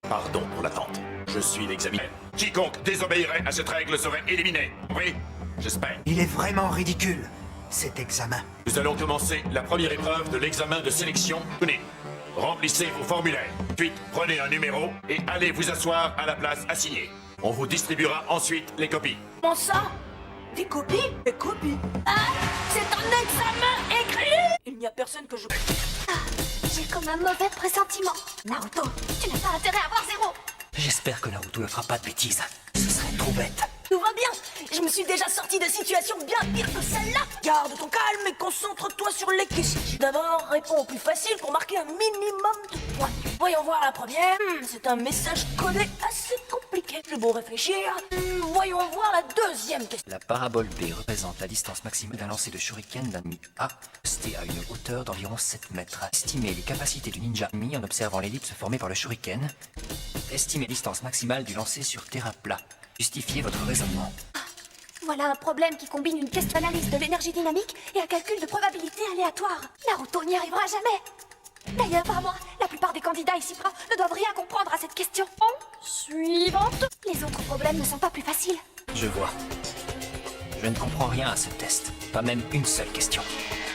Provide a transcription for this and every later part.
Pardon pour l'attente. Je suis l'examinateur. Quiconque désobéirait à cette règle serait éliminé. Oui, j'espère. Il est vraiment ridicule, cet examen. Nous allons commencer la première épreuve de l'examen de sélection. Tenez, remplissez vos formulaires. Ensuite, prenez un numéro et allez vous asseoir à la place assignée. On vous distribuera ensuite les copies. Comment ça? Des copies? Des copies? Ah, c'est un examen écrit! Il n'y a personne que je... J'ai comme un mauvais pressentiment. Naruto, tu n'as pas intérêt à avoir 0. J'espère que Naruto ne fera pas de bêtises. Ce serait trop bête. Tout va bien. Je me suis déjà sorti de situations bien pires que celle-là. Garde ton calme et concentre-toi sur les questions. D'abord, réponds au plus facile pour marquer un minimum de points. Voyons voir la première. C'est un message codé assez compliqué. J'ai beau réfléchir. Voyons voir la deuxième question. La parabole B représente la distance maximale d'un lancer de shuriken d'un ennemi A, posté à une hauteur d'environ 7 mètres. Estimez les capacités du ninja Mi en observant l'ellipse formée par le shuriken. Estimez la distance maximale du lancer sur terrain plat. Justifiez votre raisonnement. Voilà un problème qui combine une question d'analyse de l'énergie dynamique et un calcul de probabilité aléatoire. Naruto n'y arrivera jamais. D'ailleurs, par moi, la plupart des candidats ici présents ne doivent rien comprendre à cette question. Suivante. Les autres problèmes ne sont pas plus faciles. Je vois. Je ne comprends rien à ce test. Pas même une seule question.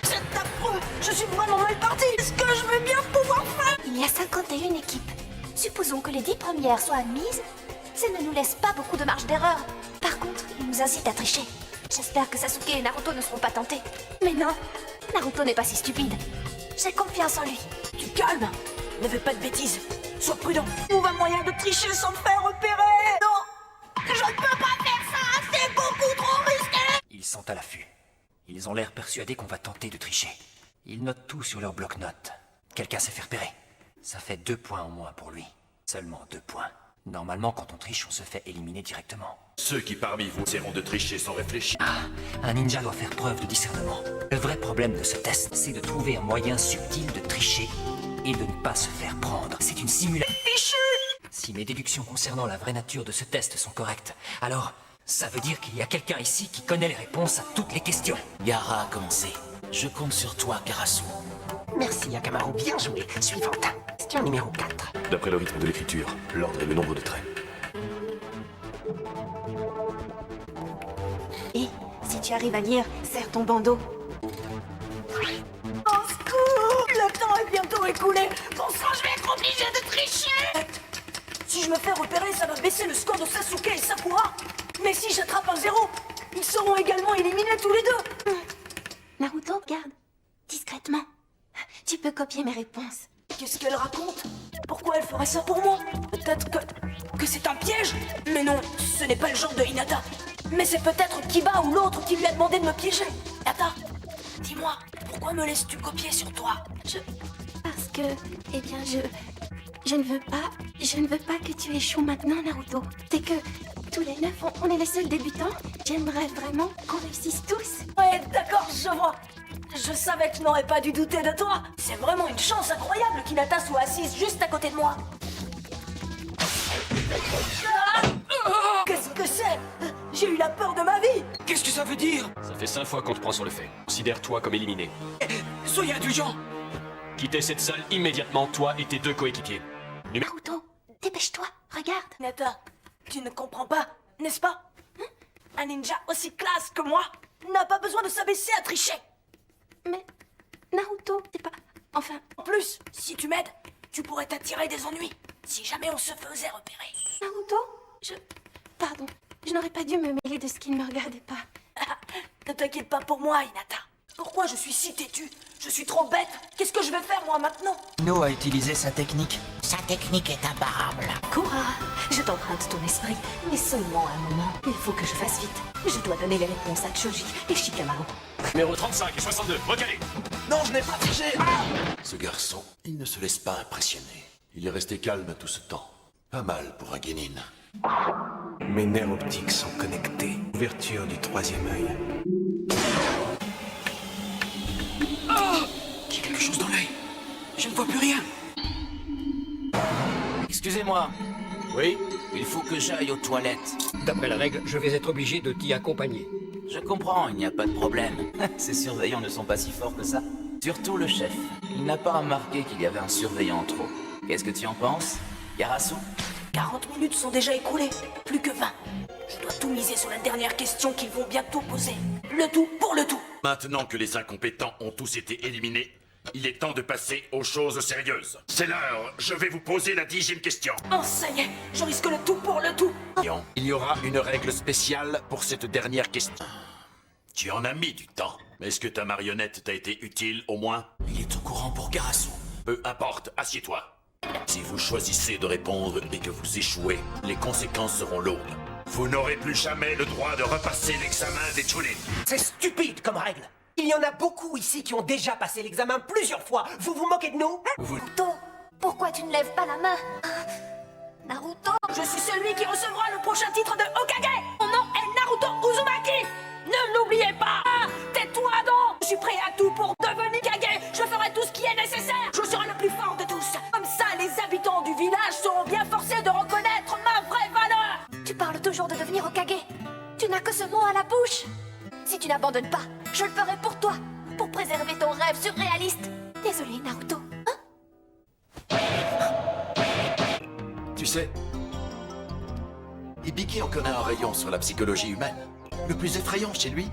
C'est affreux. Je suis vraiment mal parti. Est-ce que je vais bien pouvoir faire? Il y a 51 équipes. Supposons que les 10 premières soient admises. Ça ne nous laisse pas beaucoup de marge d'erreur. Par contre, il nous incite à tricher. J'espère que Sasuke et Naruto ne seront pas tentés. Mais non, Naruto n'est pas si stupide. J'ai confiance en lui. Tu calmes. Ne fais pas de bêtises. Sois prudent. Trouve un moyen de tricher sans me faire repérer. Non. Je ne peux pas faire ça. C'est beaucoup trop risqué. Ils sont à l'affût. Ils ont l'air persuadés qu'on va tenter de tricher. Ils notent tout sur leur bloc-notes. Quelqu'un s'est fait repérer. Ça fait 2 points en moins pour lui. Seulement 2 points. Normalement, quand on triche, on se fait éliminer directement. Ceux qui parmi vous essaieront de tricher sans réfléchir. Un ninja doit faire preuve de discernement. Le vrai problème de ce test, c'est de trouver un moyen subtil de tricher et de ne pas se faire prendre. C'est une simulation. Fichu. Si mes déductions concernant la vraie nature de ce test sont correctes, alors ça veut dire qu'il y a quelqu'un ici qui connaît les réponses à toutes les questions. Gaara a commencé. Je compte sur toi, Karasu. Merci Yakamaru, bien joué. Suivante. Question numéro 4. D'après le rythme de l'écriture, l'ordre et le nombre de traits. Et si tu arrives à lire, serre ton bandeau. Au secours. Le temps est bientôt écoulé. Bon sang, je vais être obligé de tricher. Si je me fais repérer, ça va baisser le score de Sasuke et Sakura. Mais si j'attrape un 0, ils seront également éliminés tous les deux. Naruto, garde. Discrètement. Tu peux copier mes réponses. Qu'est-ce qu'elle raconte? Pourquoi elle ferait ça pour moi? Peut-être que c'est un piège? Mais non, ce n'est pas le genre de Hinata. Mais c'est peut-être Kiba ou l'autre qui lui a demandé de me piéger. Hinata, dis-moi, pourquoi me laisses-tu copier sur toi? Parce que, eh bien, je ne veux pas que tu échoues maintenant, Naruto. C'est que tous les 9, on est les seuls débutants. J'aimerais vraiment qu'on réussisse tous. Ouais, d'accord, je vois. Je savais que je n'aurais pas dû douter de toi. C'est vraiment une chance incroyable qu'Hinata soit assise juste à côté de moi. Qu'est-ce que c'est? J'ai eu la peur de ma vie. Qu'est-ce que ça veut dire? Ça fait 5 fois qu'on te prend sur le fait. Considère-toi comme éliminé. Soyez indulgent. Quittez cette salle immédiatement, toi et tes 2 coéquipiers. Naruto, dépêche-toi, regarde. Hinata, tu ne comprends pas, n'est-ce pas? Un ninja aussi classe que moi n'a pas besoin de s'abaisser à tricher. Mais Naruto, c'est pas... Enfin... En plus, si tu m'aides, tu pourrais t'attirer des ennuis. Si jamais on se faisait repérer. Naruto, Pardon, je n'aurais pas dû me mêler de ce qui ne me regardait pas. Ne t'inquiète pas pour moi, Hinata. Pourquoi je suis si têtu? Je suis trop bête. Qu'est-ce que je vais faire, moi, maintenant? No a utilisé sa technique. Sa technique est imparable. Kora, je t'emprunte ton esprit, mais seulement un moment. Il faut que je fasse vite. Je dois donner les réponses à Choji et Shikamaru. Numéro 35 et 62, recalé. Non, je n'ai pas triché. Ce garçon, il ne se laisse pas impressionner. Il est resté calme tout ce temps. Pas mal pour un Genin. Mes nerfs optiques sont connectés. Ouverture du 3e œil. J'ai quelque chose dans l'œil. Je ne vois plus rien. Excusez-moi. Oui? Il faut que j'aille aux toilettes. D'après la règle, je vais être obligé de t'y accompagner. Je comprends, il n'y a pas de problème. Ces surveillants ne sont pas si forts que ça. Surtout le chef. Il n'a pas remarqué qu'il y avait un surveillant en trop. Qu'est-ce que tu en penses? Yarasu, 40 minutes sont déjà écoulées, plus que 20. Je dois tout miser sur la dernière question qu'ils vont bientôt poser. Le tout pour le tout. Maintenant que les incompétents ont tous été éliminés, il est temps de passer aux choses sérieuses. C'est l'heure, je vais vous poser la 10e question. Oh, ça y est, je risque le tout pour le tout. Il y aura une règle spéciale pour cette dernière question. Tu en as mis du temps. Mais est-ce que ta marionnette t'a été utile au moins? il est au courant pour Garasu. Peu importe, assieds-toi. Si vous choisissez de répondre et que vous échouez, les conséquences seront lourdes. Vous n'aurez plus jamais le droit de repasser l'examen des Chunin. C'est stupide comme règle. Il y en a beaucoup ici qui ont déjà passé l'examen plusieurs fois. Vous vous moquez de nous? Naruto, pourquoi tu ne lèves pas la main? Naruto, Je suis celui qui recevra le prochain titre de Hokage. Mon nom est Naruto Uzumaki. Ne l'oubliez pas. Tais-toi donc. Je suis prêt à tout pour devenir Kage. Je ferai tout ce qui est nécessaire. Je serai le plus fort de tous. Comme ça, les habitants du village seront bien forcés de reconnaître ma vraie valeur. tu parles toujours de devenir Hokage. Tu n'as que ce mot à la bouche. Si tu n'abandonnes pas, je le ferai pour toi, pour préserver ton rêve surréaliste. Désolé, Naruto. Hein? Tu sais, Hibiki en connaît un rayon sur la psychologie humaine. Le plus effrayant chez lui,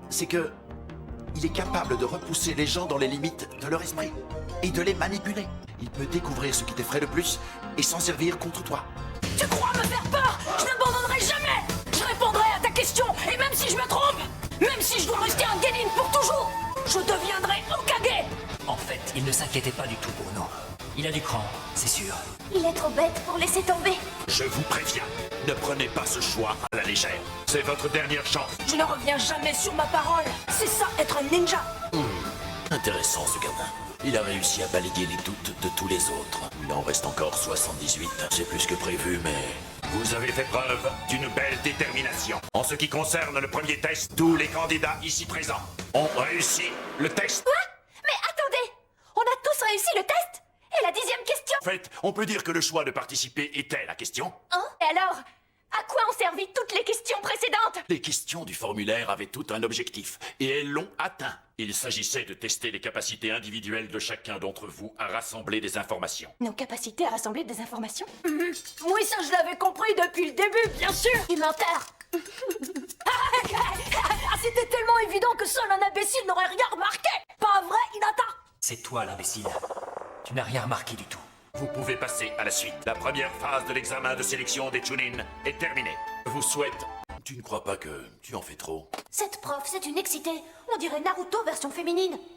c'est que il est capable de repousser les gens dans les limites de leur esprit et de les manipuler. Il peut découvrir ce qui t'effraie le plus et s'en servir contre toi. Tu crois me faire peur? Je n'abandonnerai jamais. Je répondrai à ta question. Et même si je me trompe, même si je dois rester un Genin pour toujours, je deviendrai Hokage. En fait, il ne s'inquiétait pas du tout pour nous. Il a du cran, c'est sûr. Il est trop bête pour laisser tomber. Je vous préviens, ne prenez pas ce choix à la légère. C'est votre dernière chance. Je ne reviens jamais sur ma parole. C'est ça, être un ninja. Intéressant ce gamin. Il a réussi à balayer les doutes de tous les autres. Il en reste encore 78. C'est plus que prévu, mais... Vous avez fait preuve d'une belle détermination. En ce qui concerne le premier test, tous les candidats ici présents ont réussi le test. Quoi? Mais attendez! On a tous réussi le test? Et la 10e question? En fait, on peut dire que le choix de participer était la question. Hein? Et alors? À quoi ont servi toutes les questions précédentes? Les questions du formulaire avaient tout un objectif, et elles l'ont atteint. Il s'agissait de tester les capacités individuelles de chacun d'entre vous à rassembler des informations. Nos capacités à rassembler des informations? Oui, ça je l'avais compris depuis le début, bien sûr. Du menteur! Ah, c'était tellement évident que seul un imbécile n'aurait rien remarqué. Pas vrai, Hinata? C'est toi l'imbécile. Tu n'as rien remarqué du tout. Vous pouvez passer à la suite. La première phase de l'examen de sélection des Chunin est terminée. Vous souhaite... Tu ne crois pas que tu en fais trop? Cette prof, c'est une excitée. On dirait Naruto version féminine.